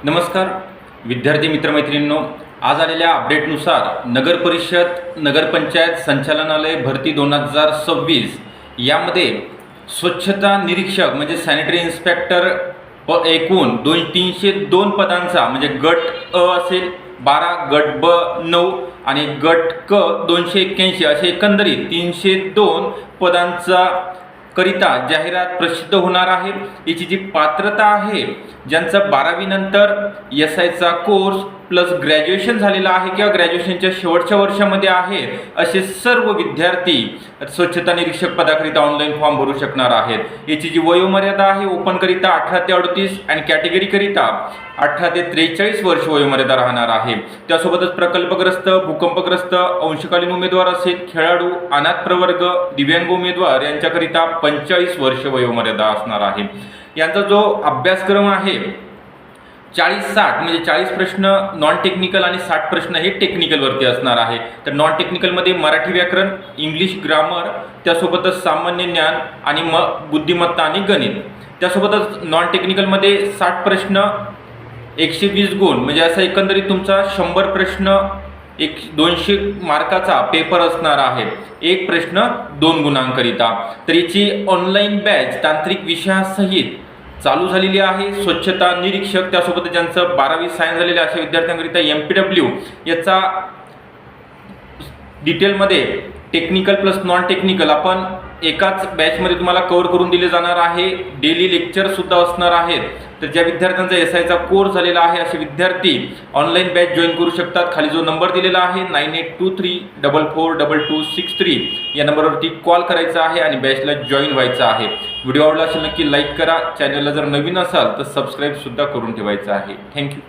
नमस्कार विद्यार्थी मित्रमैत्रिणींनो, आज आलेल्या अपडेटनुसार नगर परिषद नगरपंचायत संचालनालय भरती 2026 यामध्ये स्वच्छता निरीक्षक म्हणजे सॅनिटरी इन्स्पेक्टर एकूण 302 पदांचा म्हणजे गट अ असेल 12, गट ब 9 आणि गट क 281 असे एकंदरीत 302 पदांचा करिता जाहिरात प्रसिद्ध होणार आहे। याची जी पात्रता आहे, ज्यांचा 12वी नंतर एसआयचा कोर्स प्लस ग्रॅज्युएशन झालेला आहे किंवा ग्रॅज्युएशनच्या शेवटच्या वर्षामध्ये आहे, असे सर्व विद्यार्थी स्वच्छता निरीक्षक पदाकरिता ऑनलाईन फॉर्म भरू शकणार आहेत। याची जी वयोमर्यादा आहे, ओपन करिता 18 ते 38 आणि कॅटेगरी करिता 18 ते 43 वर्ष वयोमर्यादा राहणार आहे। त्यासोबतच प्रकल्पग्रस्त, भूकंपग्रस्त, अंशकालीन उमेदवार असेल, खेळाडू, अनाथ प्रवर्ग, दिव्यांग उमेदवार यांच्याकरिता 45 वर्ष वयोमर्यादा असणार आहे। यांचा जो अभ्यासक्रम आहे 40-60 म्हणजे 40 प्रश्न नॉन टेक्निकल आणि 60 प्रश्न हे टेक्निकल वरती असणार आहे। तर नॉन टेक्निकल मध्ये मराठी व्याकरण, इंग्लिश ग्रामर, त्यासोबतच सामान्य ज्ञान आणि बुद्धिमत्ता आणि गणित। त्यासोबतच नॉन टेक्निकल मध्ये 60 प्रश्न 120 गुण म्हणजे असं एकंदरीत तुमचा 100 प्रश्न 200 मार्काचा पेपर असणार आहे। एक प्रश्न 2 गुणांकरिता। तर याची ऑनलाईन बॅच तांत्रिक विषयासहित चालू झालेली आहे। स्वच्छता निरीक्षक, त्यासोबत ज्यांचं 12वी सायन्स झालेले अशा विद्यार्थ्यांकरिता MPW याचा डिटेलमध्ये टेक्निकल प्लस नॉन टेक्निकल आपण एकाच बॅचमध्ये तुम्हाला कव्हर करून दिले जाणार आहे। डेली लेक्चर सुद्धा असणार आहेत। तर ज्या विद्यार्थ्यांचा एसआयचा कोर्स झालेला आहे असे विद्यार्थी ऑनलाईन बॅच जॉईन करू शकतात। खाली जो नंबर दिलेला आहे 9823442263 या नंबरवरती कॉल करायचा आहे आणि बॅचला जॉईन व्हायचं आहे। व्हिडिओ आवडला असेल नक्की लाईक करा। चॅनलला जर नवीन असाल तर सबस्क्राईब सुद्धा करून ठेवायचं आहे। थँक्यू।